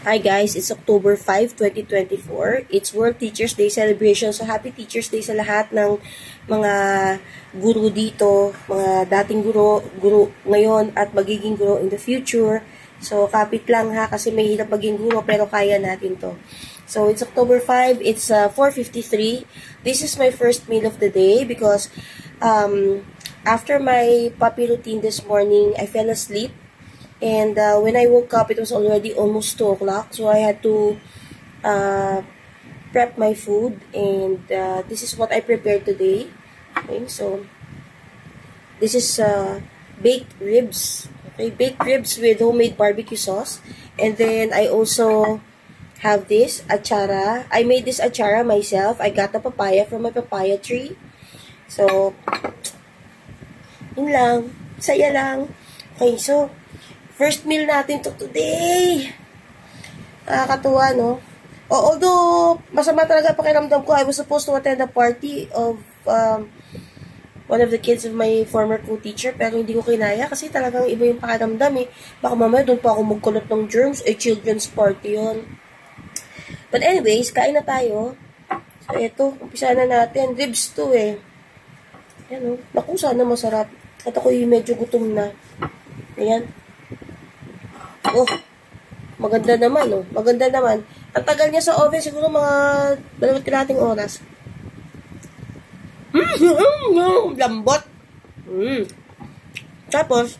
Hi guys, it's October 5, 2024. It's World Teachers Day celebration. So happy Teachers Day sa lahat ng mga guro dito, mga dating guro ngayon at magiging guro in the future. So kapit lang ha kasi may hirap maging guro pero kaya natin to. So it's October 5, it's 4:53. This is my first meal of the day because after my puppy routine this morning, I fell asleep. And when I woke up, it was already almost 2 o'clock. So I had to prep my food. And this is what I prepared today. Okay, so this is baked ribs. Okay, baked ribs with homemade barbecue sauce. And then I also have this achara. I made this achara myself. I got the papaya from my papaya tree. So, yun lang. Saya lang. Okay, so first meal natin to today. Nakakatuwa, no? Although, masama talaga pakiramdam ko. I was supposed to attend a party of one of the kids of my former co-teacher, pero hindi ko kinaya kasi talagang iba yung pakiramdam eh. Baka mamaya doon pa ako magkulot ng germs. Children's party yon. But anyways, kain na tayo. So, eto, umpisa na natin. Ribs to eh. Yan o. Naku, sana masarap. At ako'y medyo gutom na. Ayan. Oh, maganda naman, oh. Maganda naman. Ang tagal niya sa oven, siguro mga 2 kalahating oras. Lambot. Tapos,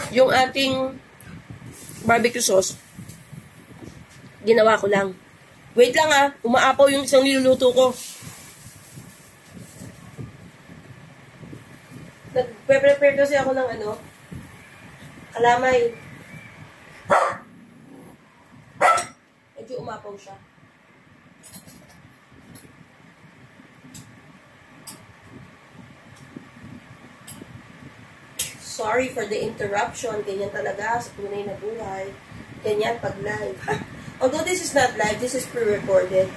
yung ating barbecue sauce, ginawa ko lang. Wait lang ah, umaapaw yung isang niluluto ko. Nag-prepare kasi ako ng kalamay. Medyo umapaw siya. Sorry for the interruption. Ganyan talaga sa tunay na buhay. Ganyan pag live. Although this is not live, this is pre-recorded.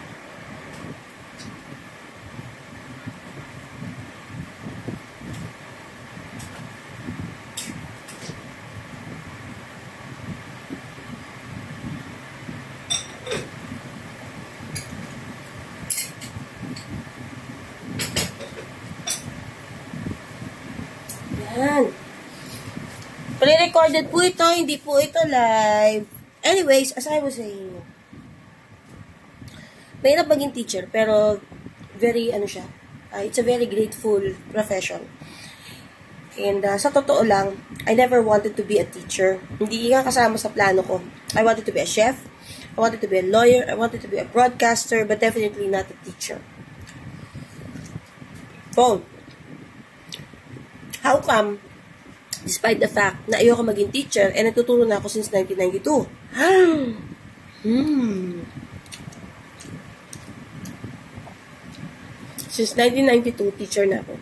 Yan. Pre-recorded po ito, hindi po ito live. Anyways, as I was saying, mahirap maging teacher, pero very, it's a very grateful profession. And sa totoo lang, I never wanted to be a teacher. Hindi nga kasama sa plano ko. I wanted to be a chef, I wanted to be a lawyer, I wanted to be a broadcaster, but definitely not a teacher. So, how come, despite the fact na ayoko maging teacher, nagtuturo na ako since 1992. Since 1992, teacher na ako.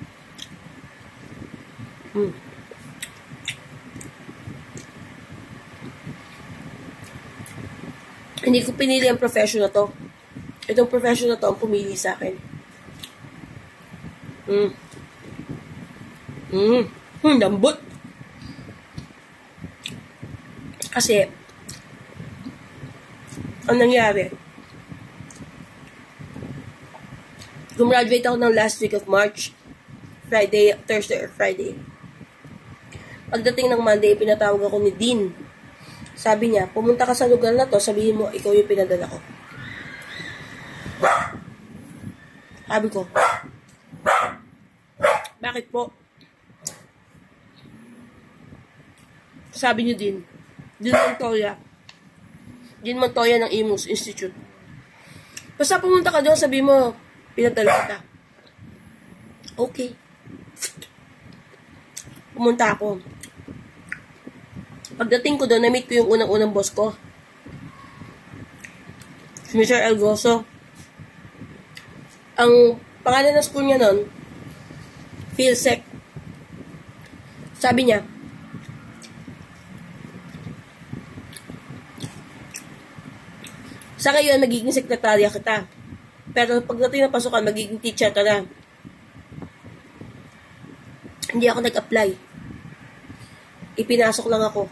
Hindi ko pinili ang profession na to. Itong profession na to ang pumili sa akin. Lambot. Kasi, ang nangyari, gumraduate ako ng last week of March, Thursday or Friday. Pagdating ng Monday, pinatawag ako ni Dean. Sabi niya, pumunta ka sa lugar na to, sabihin mo, ikaw yung pinadala ko. Sabi ko, bakit po? Sabi niyo din, Dean Montoya ng Imus Institute. Basta pumunta ka doon, sabi mo, pinadala kita. Okay. Pumunta ako. Pagdating ko doon, na-meet ko yung unang-unang boss ko. Si Mr. Elgoso. Ang pangalan ng school niya nun, PhilSec. Sabi niya, sa ngayon, magiging sekretarya kita. Pero pagdating ng pasukan, magiging teacher ka na. Hindi ako nag-apply. ipinasok lang ako.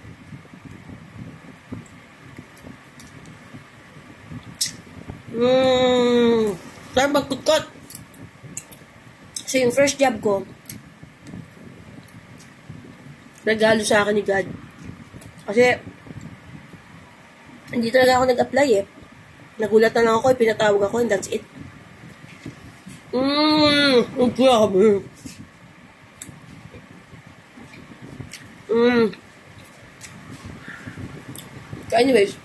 Sarap magkutkot. So, yung first job ko, regalo sa akin ni God. Kasi, hindi talaga ako nag-apply eh. Nagulat na lang ako, pinatawag ako, and that's it. Ang grabe. So anyways,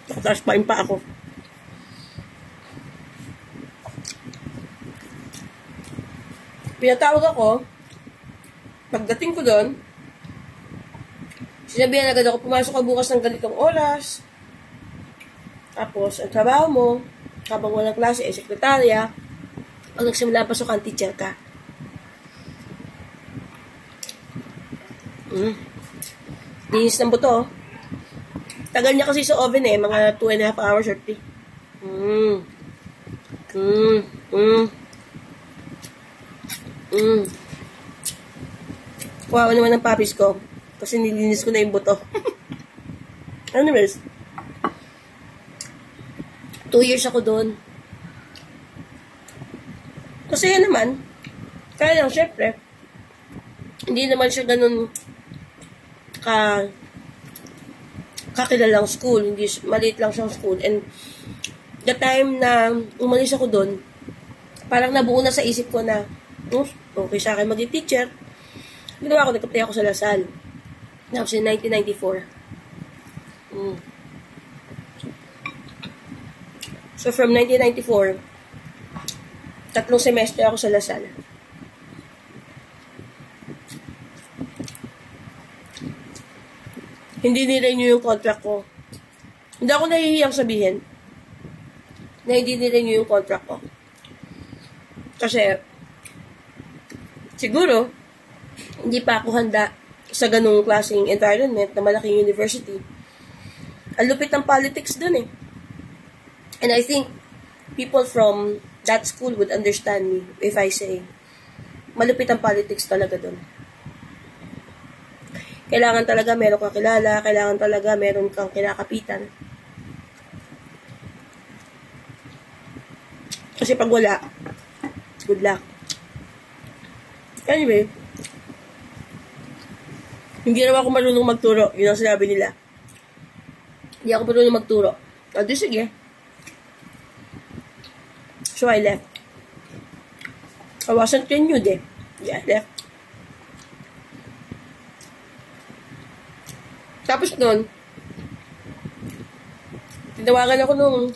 nakataspain pa ako. Pinatawag ako, pagdating ko doon, sinabihan agad ako, pumasok ka bukas ng ganitong oras. Tapos, ang trabaho mo, habang walang klase, sekretarya, pag nagsimula pasukan, teacher ka. Linis ng buto. Tagal niya kasi sa oven eh, mga 2.5 hours or 3. Kuha naman ng papis ko. Kasi nilinis ko na yung buto. Anyways, 2 years ako doon. Kasi yan naman, kaya lang, syempre, hindi naman siya ganun kakilalang school. Hindi, maliit lang siyang school. And the time na umalis ako doon, parang nabuo na sa isip ko na, okay sa akin maging teacher. Ginawa ko, nag-apply ako sa Lasal. Tapos in 1994. So from 1994, 3 semester ako sa Lasal. Hindi nirenew yung contract ko. Hindi ako nahihiyang sabihin na hindi nirenew yung contract ko. Kasi, siguro, hindi pa ako handa sa ganung klaseng environment na malaking university. Ang lupit ng politics dun eh. And I think people from that school would understand me if I say, malupit ang politics talaga dun. Kailangan talaga meron kang kilala, kailangan talaga meron kang kinakapitan. Kasi pag wala, good luck. Anyway, hindi naman ako marunong magturo. Yun ang sinabi nila. Hindi ako marunong magturo. O, di sige. So, I left. I wasn't renewed eh. Yeah, I left. Tapos nun, tinawagan ako nung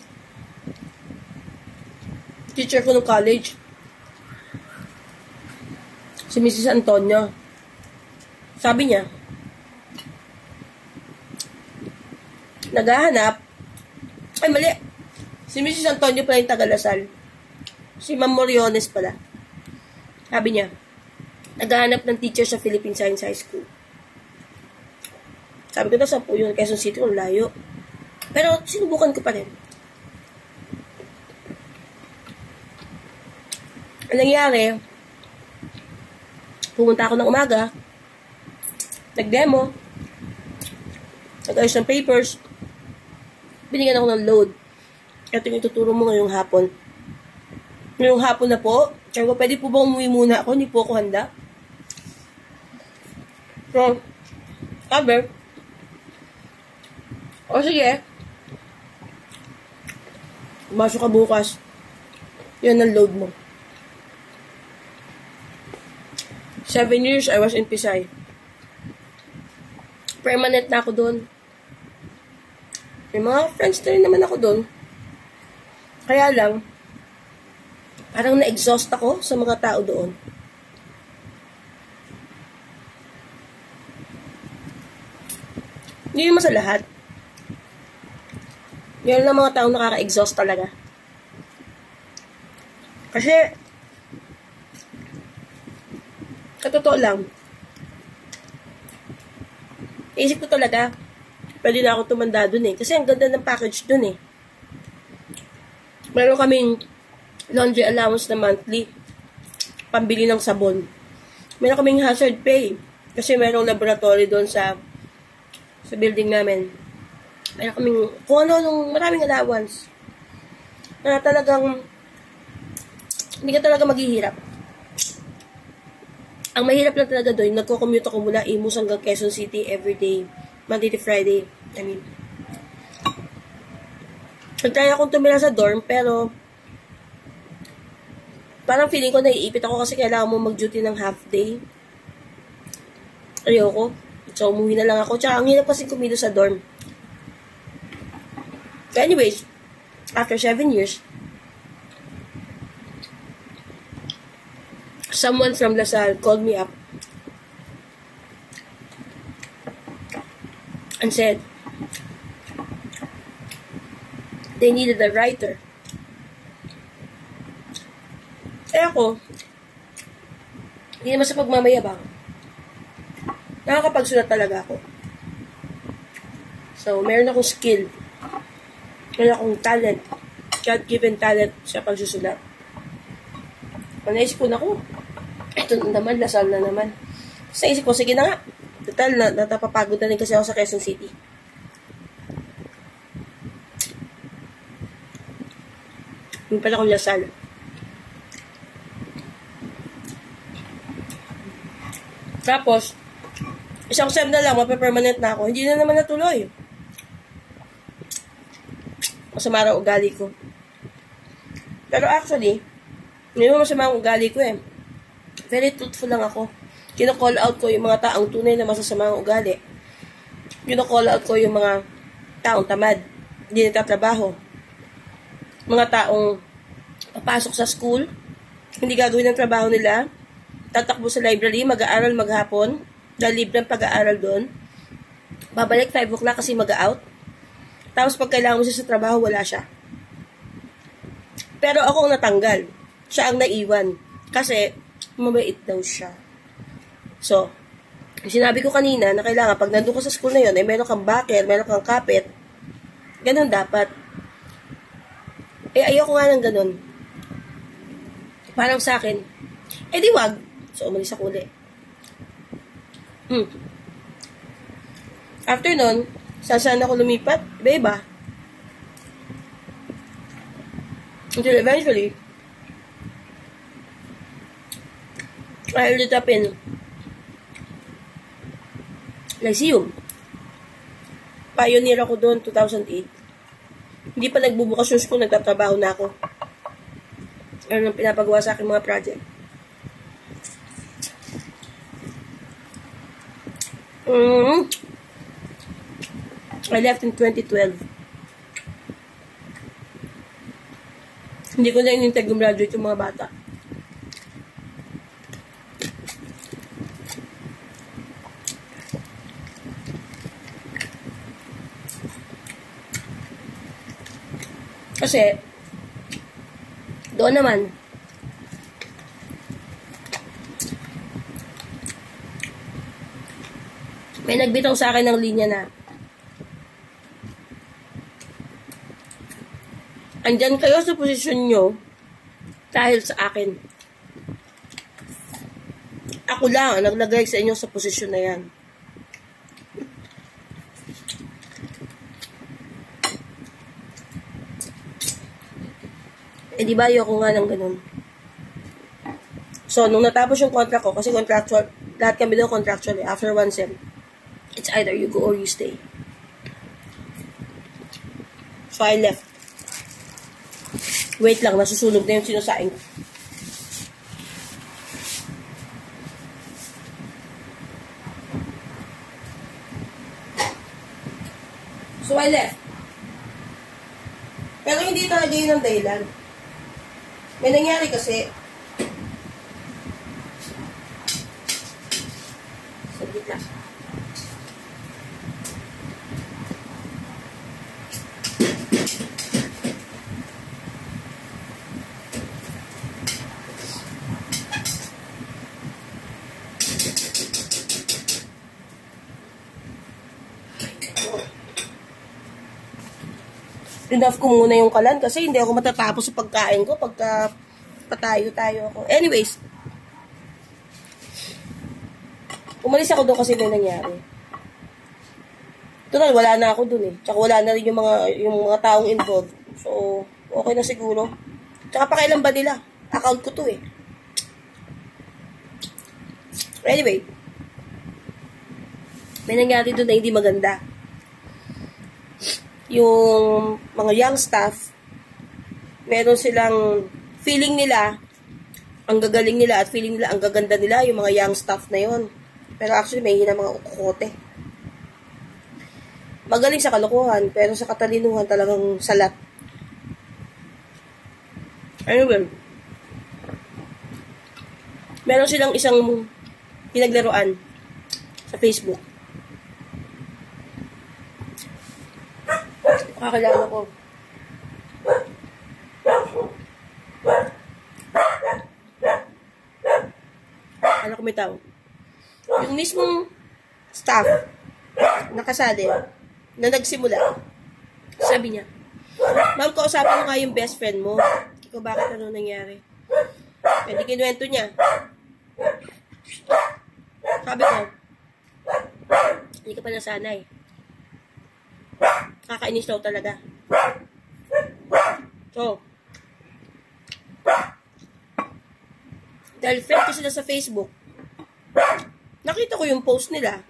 teacher ko nung college. Si Mrs. Antonio. Sabi niya, naghahanap, ay mali, si Mrs. Antonio pala yung taga-Lasal. Si Ma'am Moriones pala. Sabi niya, naghahanap ng teacher sa Philippine Science High School. Sabi ko na, saan po yun? Quezon City, kung layo. Pero, sinubukan ko pa rin. Ang nangyari, pumunta ako ng umaga, nag-demo, nag-ayos ng papers, binigyan ako ng load. Ito yung ituturo mo ngayong hapon. Ngayong hapon na po, sabi ko, pwede po ba umuwi muna ako? Hindi po ako handa. So, sabi, o sige, masok ka bukas. Yan ang load mo. 7 years, I was in Pisay. Permanent na ako doon. May mga friends na rin naman ako doon. Kaya lang, parang na-exhaust ako sa mga tao doon. Hindi naman sa lahat. Yan lang mga tao nakaka-exhaust talaga. Kasi, katotoo lang, isip ko talaga, pwede na ako tumanda dun eh. Kasi ang ganda ng package dun eh. Meron kaming laundry allowance na monthly, pambili ng sabon. Meron kaming hazard pay, Kasi merong laboratory doon sa building namin. Meron kaming, kung ano, nung maraming allowance. Na talagang, hindi ka talaga maghihirap. Ang mahirap lang talaga doon, nagko-commute ako mula Imus hanggang Quezon City everyday, Monday to Friday. I mean, nagtry akong tumira sa dorm, pero parang feeling ko naiipit ako kasi kailangan mo mag-duty ng half day. Ayoko. So, umuwi na lang ako. Tsaka, ang hirap kasi kumido sa dorm. So, anyways, after 7 years, someone from LaSalle called me up and said they needed a writer. Eh ako, hindi naman sa pagmamayabang. Nakakapagsulat talaga ako. So, meron akong skill. Meron akong talent. God-given talent sa pagsusulat. Naisip ko na ko. Ito naman, Lasal na naman. Sa isip ko, sige na nga. Total, natapapagod na rin kasi ako sa Quezon City. Yung pala akong Lasal. Tapos, isang sem na lang, mapapermanent na ako. Hindi na naman natuloy. Masama raw ugali ko. Pero actually, hindi mo masama ang ugali ko eh. Very truthful lang ako. Kino-call out ko yung mga taong tunay na masasama ang ugali. Kino-call out ko yung mga taong tamad. Hindi nagtatrabaho. Mga taong papasok sa school, hindi gagawin ang trabaho nila, tatakbo sa library, mag-aaral maghapon, dahil libre ang pag-aaral doon. Babalik 5 o'clock kasi mag-out. Tapos pag kailangan mo siya sa trabaho, wala siya. Pero ako ang natanggal. Siya ang naiwan. Kasi, mabait daw siya. So, sinabi ko kanina na kailangan, pag nandun ko sa school na yun, ay meron kang backer, meron kang kapit. Ganun dapat. Eh, ayoko nga ng ganun. Parang sa akin, eh di wag. So, umalis ako ulit. After nun, saan ako lumipat? Iba-iba. Until eventually, I ended up in Lyceum. Pioneer ako doon, 2008. Hindi pa nagbubukas yung school, nagtatrabaho na ako. Ano nang pinapagawa sa akin mga project. I left in 2012. Hindi ko na inintay gumraduate yung mga bata. Kasi, doon naman, may nagbitaw sa akin ng linya na andyan kayo sa posisyon nyo dahil sa akin. Ako lang ang naglagay sa inyo sa posisyon na yan. Eh, di ba ayoko nga ng ganun. So, nung natapos yung contract ko, kasi contractual, lahat kami daw contractual after 1 sem, it's either you go or you stay. So, I left. Wait lang, nasusunog na yung sinusaing ko. So, I left. Pero hindi talaga yun ang dahilan. May nangyari kasi, saglit lang. Enough ko muna yung kalan kasi hindi ako matatapos sa pagkain ko pagka patayo-tayo ako. Anyways, Umalis ako doon kasi may nangyari. Total, wala na ako doon eh. Tsaka wala na rin yung mga taong involved. So, okay na siguro. Tsaka pakailan ba nila? Account ko to eh. Anyway, may nangyari doon na hindi maganda. Yung mga young staff, meron silang feeling nila, ang gagaling nila at feeling nila, ang gaganda nila, yung mga young staff na yon. Pero actually, may hina mga kukote. Magaling sa kalokohan, pero sa katalinuhan talagang salat. Anyway, meron silang isang pinaglaruan sa Facebook. Kakilala ko. Ano ko may tao? Yung mismong staff nakasali na nagsimula, sabi niya, ma'am, kausapin mo nga yung best friend mo. Ikaw, bakit ano nangyari? Pwede kinuwento niya. Sabi ko, hindi ka pa nasanay. Kakainis daw talaga. So, dahil friend ko sila sa Facebook, nakita ko yung post nila.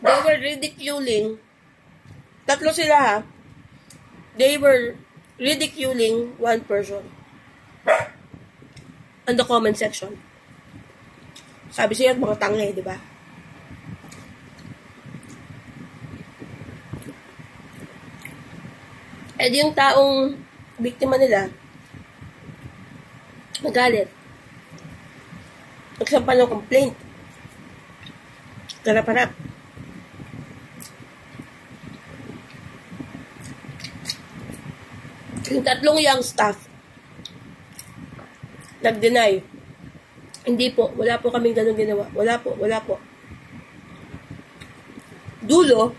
They were ridiculing, tatlo sila ha, they were ridiculing one person on the comment section. Sabi siya, mga tangay, di ba? Eh di yung taong biktima nila, magalit. Nagsampan ng complaint. Garap-harap. Yung tatlong young staff, nag-deny. Hindi po, wala po kaming ganun ginawa. Wala po. Dulo,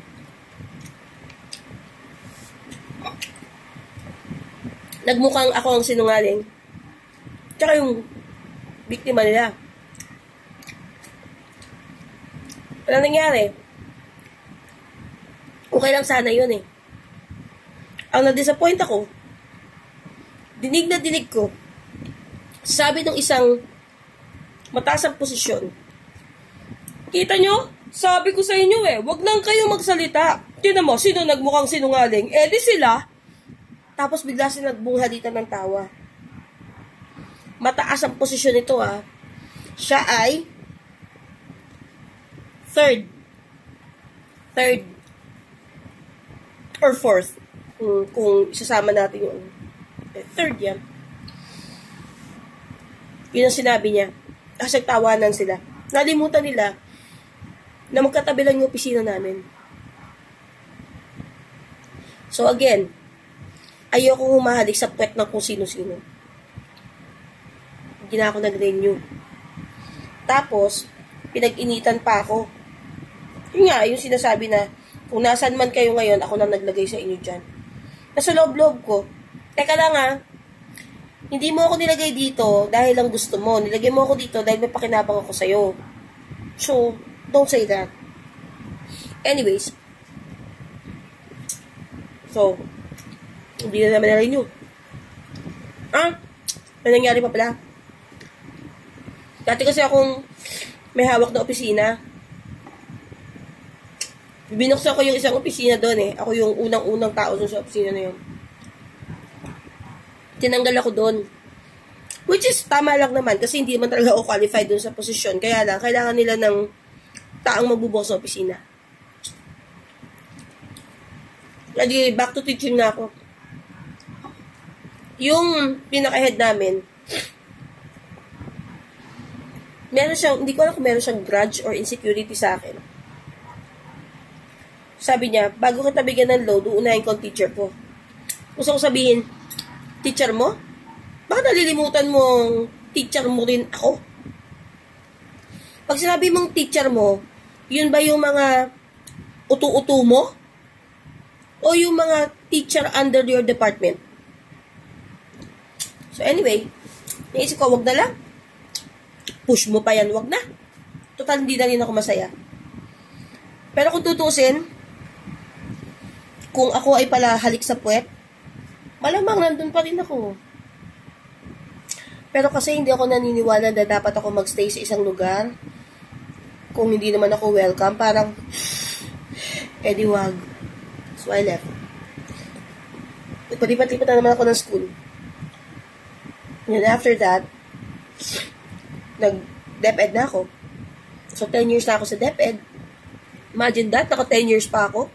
nagmukhang ako ang sinungaling. Tsaka yung biktima nila. Walang nangyari. Okay lang sana yun eh. Ang na-disappoint ako, dinig na dinig ko, sabi ng isang mataas ang posisyon, kita nyo? Sabi ko sa inyo eh, wag nang kayo magsalita. Tinan mo, sino nagmukhang sinungaling? Eh di sila. Tapos bigla sila nagbunghalitan ng tawa. Mataas ang posisyon nito ah. Siya ay third or fourth. Kung isasama natin yung third yan. Yun ang sinabi niya. Kasi tawanan sila. Nalimutan nila na magkatabi lang yung opisina namin. So again, ayoko humahalik sa puwet ng kung sino-sino. Hindi na ako nag-renew. Tapos, pinag-initan pa ako. Yun nga, yung sinasabi na, kung nasan man kayo ngayon, ako na naglagay sa inyo dyan. Nasa loob-loob ko, teka lang ha, hindi mo ako nilagay dito dahil lang gusto mo. Nilagay mo ako dito dahil may pakinabang ako sa'yo. So, don't say that. Anyways, so, hindi na naman na-renew. May nangyari pa pala. Dati kasi akong may hawak na opisina. Binuksan ko yung isang opisina doon eh. Ako yung unang-unang tao doon sa opisina na yun. Tinanggal ako doon. Which is, tama lang naman. Kasi hindi naman talaga ako qualified doon sa posisyon. Kaya lang, kailangan nila ng taong magbubukas sa opisina. Lagi, back to teaching na ako. Yung pinaka-head namin, meron siyang, hindi ko alam kung meron siyang grudge or insecurity sa akin. Sabi niya, bago kita bigyan ng load, uunahin ko ang teacher ko. Gusto ko sabihin, teacher mo? Baka nalilimutan mo ang teacher mo rin ako? Pag sinabi mong teacher mo, yun ba yung mga utu-utu mo? O yung mga teacher under your department? So anyway, naisip ko, wag na lang. push mo pa yan, wag na. Total, hindi na rin ako masaya. Pero kung tutusin, kung ako ay pala halik sa puwet, malamang nandun pa rin ako. Pero kasi hindi ako naniniwala na dapat ako magstay sa isang lugar. Kung hindi naman ako welcome, parang, di wag. So, I left. Nagpalipat-lipat na naman ako ng school. And after that, nag-DepEd na ako. So, 10 years na ako sa DepEd. Imagine that, naka 10 years pa ako.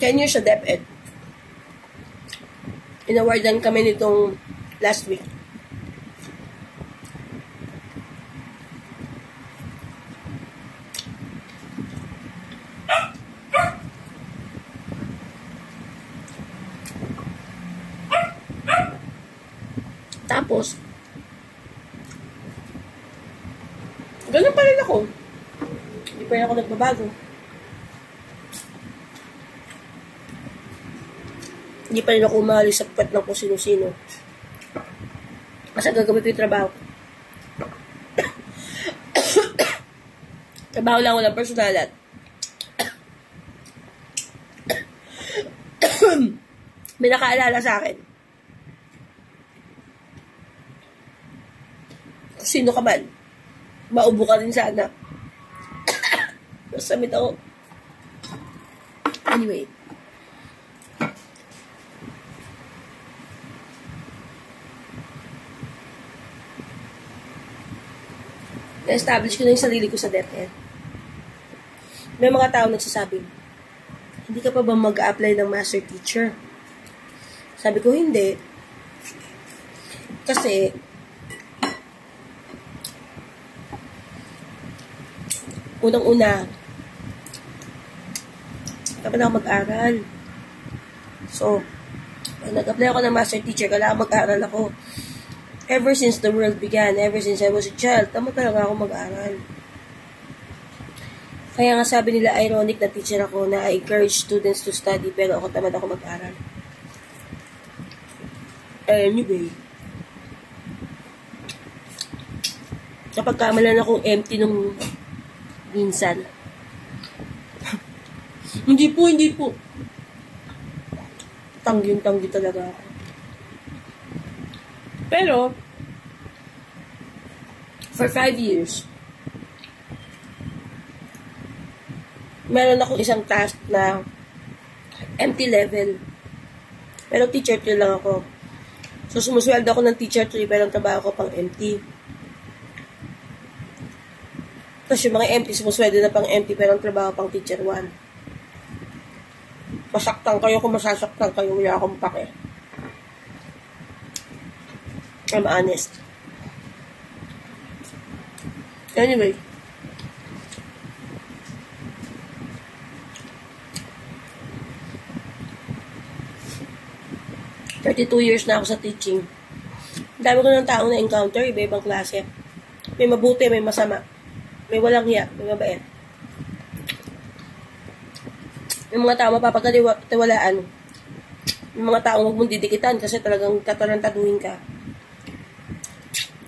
10 years sa DepEd. Inawardan kami nitong last week. Tapos, ganun pa rin ako. Hindi pa rin ako nagbabago. Hindi pa rin ako umalis sa puwet ng kung sino-sino. Kasi gagawin ko yung trabaho. Trabaho lang, walang personalan. May nakaalala sa akin. Kung sino ka man, maubo ka rin sana. Masamit ako. Anyway. Na-establish ko na yung sarili ko sa DepEd. May mga tao nagsasabi, hindi ka pa ba mag-apply ng master teacher? Sabi ko, hindi. Kasi, unang-una, kapag ako mag-aral. So, pag nag-apply ako ng master teacher, kailangan mag-aral ako. Ever since the world began, ever since I was a child, tama talaga ako mag-aral. Kaya nga sabi nila, ironic na teacher ako na I encourage students to study, pero ako tamad ako mag-aral. Anyway, kapag kamalan akong empty nung minsan. Hindi po. Tanggi talaga ako. Pero, for 5 years, meron akong isang task na empty level. Pero teacher 3 lang ako. So, sumusweldo ako ng teacher 3, pero ang trabaho ko pang empty. Tapos yung mga empty, sumusweldo na pang empty, pero ang trabaho pang teacher 1. Masaktan kayo kung masasaktan kayo, wala akong pake. I'm honest. Anyway. "32 years na ako sa teaching. Ang dami ko ng taong na-encounter, iba-ibang klase. May mabuti, may masama. May walang hiya, may mabait. May mga tao mapapagkatiwalaan. May mga tao huwag mong didikitan kasi talagang tatarantaduhin ka.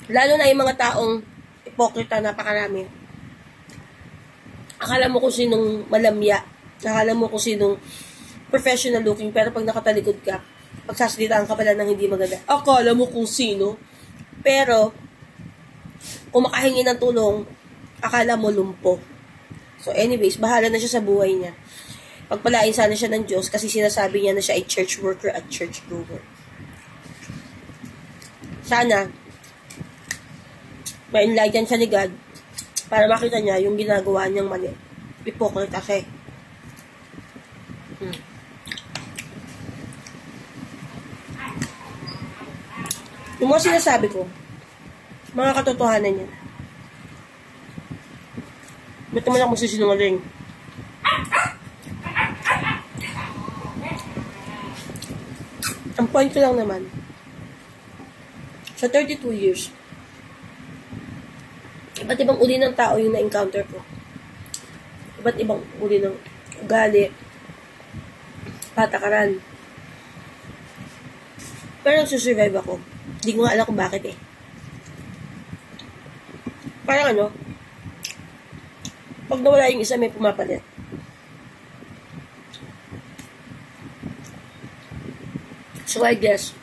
Lalo na yung mga taong hipokrita, napakarami. Akala mo kung sinong malamya. Akala mo kung sinong professional looking, pero pag nakatalikod ka, pagsasalitaan ka pala ng hindi maganda. Akala mo kung sino, pero kung makahingi ng tulong, akala mo lumpo. So anyways, bahala na siya sa buhay niya. Pagpalain sana siya ng Diyos kasi sinasabi niya na siya ay church worker at church goer. Sana, ma-enlighten siya ni God para makita niya yung ginagawa niyang mali. Hypocrite kasi. Yung mga sinasabi ko, mga katotohanan niya. Ba't naman ako magsisinungaling? Ang point ko lang naman, sa 32 years, iba't ibang uri ng tao yung na-encounter ko. Iba't ibang uri ng ugali, patakaran. Pero nagsusurvive ako. Hindi ko nga alam kung bakit eh. Parang ano, pag nawala yung isa, may pumapalit. So I guess,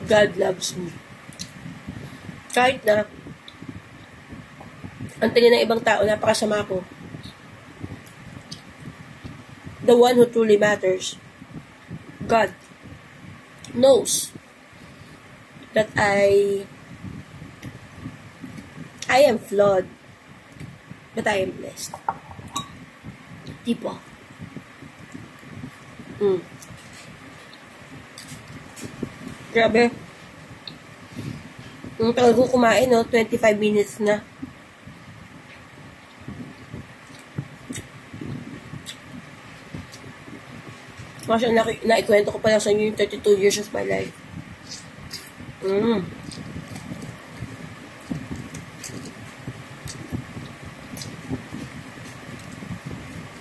God loves me. Kahit na, ang tingin ng ibang tao, napakasama ko. The one who truly matters, God, knows that I am flawed, but I am blessed. Tipo. Grabe. Ang tagal ko kumain, no? 25 minutes na. Kasi naikwento ko pala sa inyo yung 32 years of my life.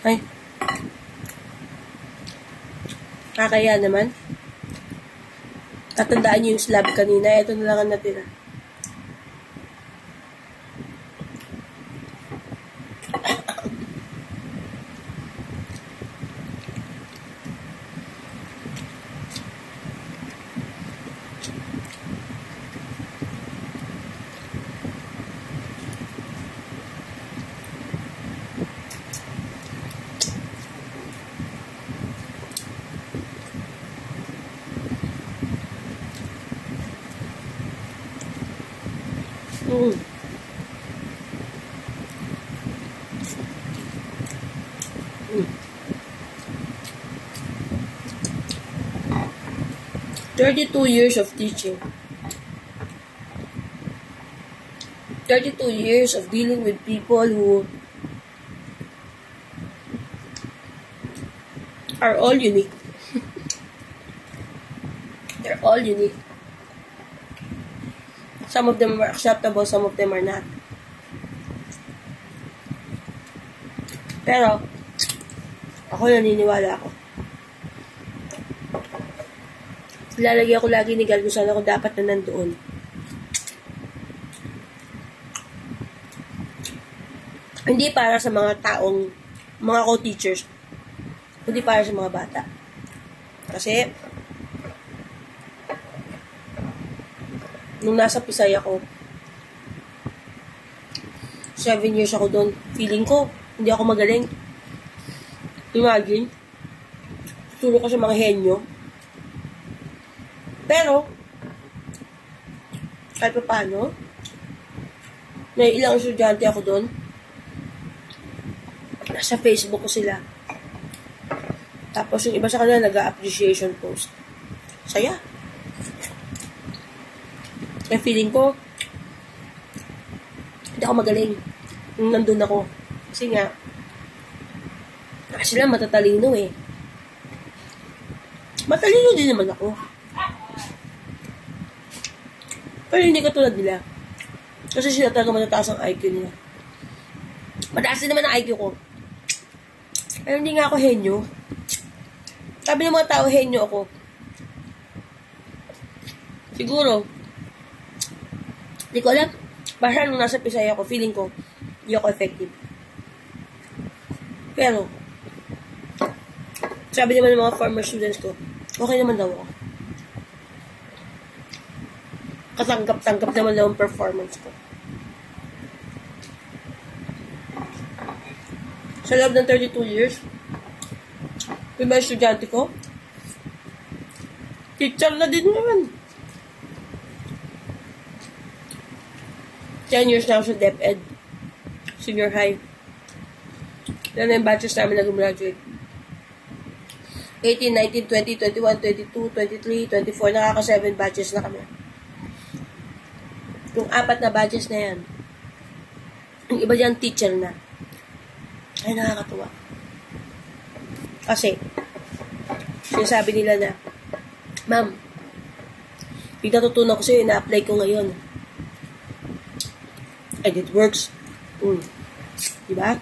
Ay. Kakaya naman. Tatandaan niyo yung slab kanina. Ito na lang ang natira. Mm. Mm. 32 years of teaching. 32 years of dealing with people who are all unique. They're all unique. Some of them are acceptable, some of them are not. Pero, ako naniniwala ako. Lalagyan ko lagi ni God kung saan ako dapat na nandoon. Hindi para sa mga taong, mga co-teachers, kundi para sa mga bata. Kasi, nung nasa Pisay ako, 7 years ako doon, feeling ko, hindi ako magaling. Imagine, turo ko sa mga henyo. Pero, kahit pa paano, may ilang estudyante ako doon. Nasa Facebook ko sila. Tapos yung iba sa kanila nag-appreciation post. Saya. Kaya feeling ko, hindi ako magaling. Nung nandun ako. Kasi nga, sila matatalino eh. Matalino din naman ako. Pero hindi katulad nila. Kasi sila talaga matataas ang IQ nila. Mataas din naman ang IQ ko. Pero hindi nga ako henyo. Sabi ng mga tao, henyo ako. Siguro, hindi ko alam. Basta nung nasa Pisay ako, feeling ko, hindi ako effective. Pero, sabi naman ng mga former students ko, okay naman daw ako. Katanggap-tanggap naman daw ang performance ko. Sa loob ng 32 years, yung mga estudyante ko, teacher na din naman. 10 years na ako sa DepEd. Senior high. Yan na yung batches namin na gumraduate. 18, 19, 20, 21, 22, 23, 24. Nakaka-7 batches na kami. Yung 4 na batches na yan. Yung iba dyan, teacher na. Ay, nakakatuwa. Kasi, sinasabi nila na, Ma'am, yung natutunan ko sa'yo, ina-apply ko ngayon. And it works. Diba?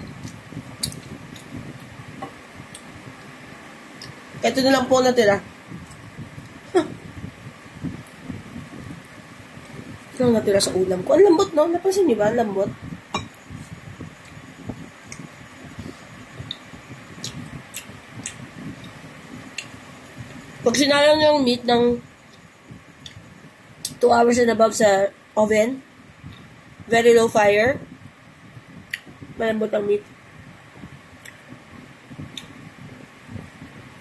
Ito na lang po natira. Ito lang natira sa ulam ko. Ang lambot, no? Napansin niyo ba? Ang lambot. Pag sinalang niyo yung meat ng 2 hours and above sa oven, very low fire, malambot ang meat.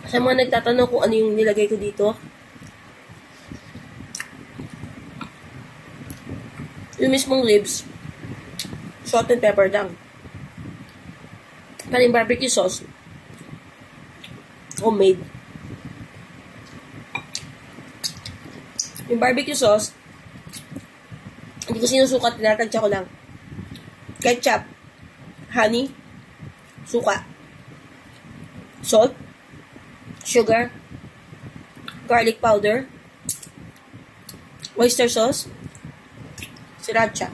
Sa mga nagtatanong kung ano yung nilagay ko dito, yung mismong ribs, salt and pepper lang. Pero yung barbecue sauce, homemade. Yung barbecue sauce, hindi ko sinusukat, tinatansya ko lang. Ketchup, honey, suka, salt, sugar, garlic powder, oyster sauce, sriracha.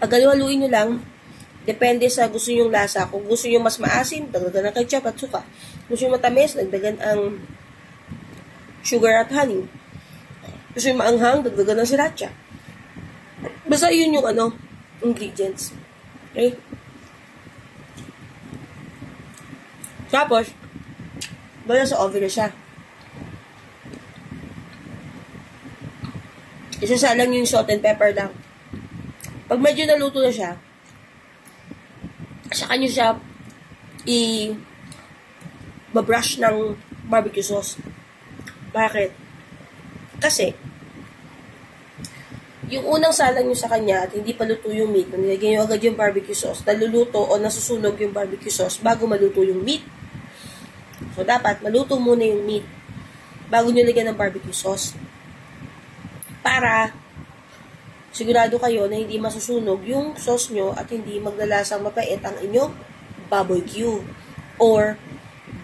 Paghaluin nyo lang, depende sa gusto nyong lasa. Kung gusto nyo mas maasim, dagdagan ng ketchup at suka. Gusto nyo matamis, dagdagan ang sugar at honey. Gusto nyo maanghang, dagdagan ng sriracha. Basta yun yung ingredients. Okay? Tapos, bala sa oven na siya. Isasalang yung salt and pepper lang. Pag medyo naluto na siya, saka nyo siya i-brush ng barbecue sauce. Bakit? Kasi, yung unang salang nyo sa kanya at hindi pa luto yung meat, nilagyan nyo agad yung barbecue sauce, naluluto o nasusunog yung barbecue sauce bago maluto yung meat. So, dapat maluto muna yung meat bago nyo lagyan ng barbecue sauce. Para sigurado kayo na hindi masusunog yung sauce nyo at hindi maglalasang mapait ang inyong barbecue or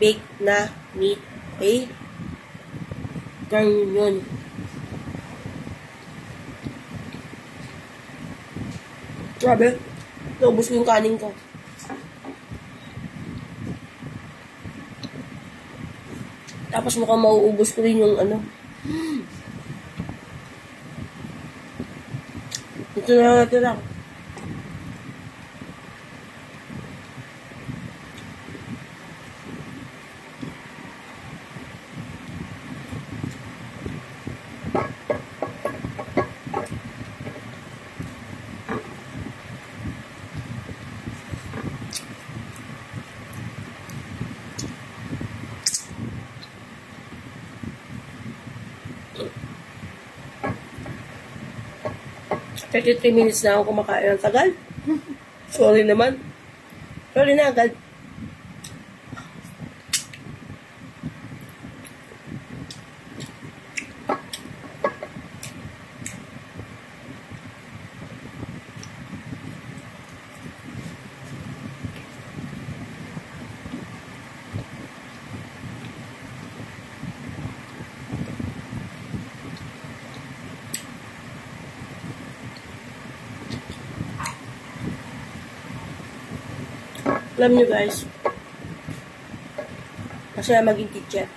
baked na meat. Okay? Ganyan yun. Grabe. Naubos ko yung kanin ko. Tapos mukhang mauubos ko rin yung Ito na natira. $33 minutes na ako kumakain ng tagal. Sorry naman. Sorry na agad. Alam nyo guys, masaya maging teacher.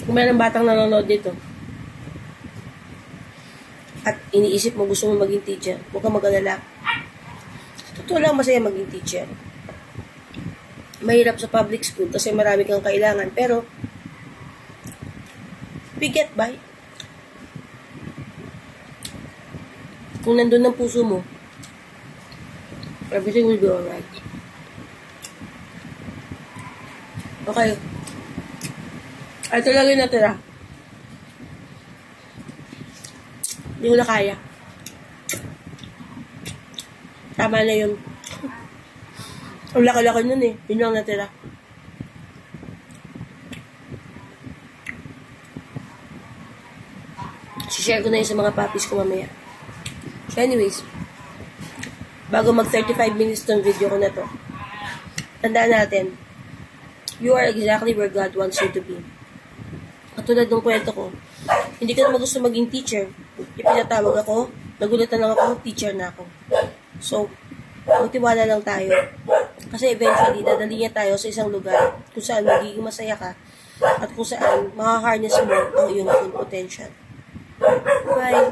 Kung mayroong batang nanonood dito at iniisip mo gusto mo maging teacher, huwag kang mag-alala. Totoo lang masaya maging teacher. Mahirap sa public school kasi marami kang kailangan, pero we get by. Kung nandun ang puso mo, everything will be alright. Okay. Ito lang yung natira. Hindi ko na kaya. Tama na yun. Ang laki-laki nun eh. Yun lang natira. Share ko na yun sa mga puppies ko mamaya. So anyways, bago mag 35 minutes tong video ko na to, tandaan natin, you are exactly where God wants you to be. Katulad ng kwento ko, hindi ko naman gusto maging teacher. Ipinatawag ako, nagulatan lang ako, teacher na ako. So, magtiwala lang tayo. Kasi eventually, dadali niya tayo sa isang lugar kung saan magiging masaya ka at kung saan makaharness mo ang iyong full potential. Bye!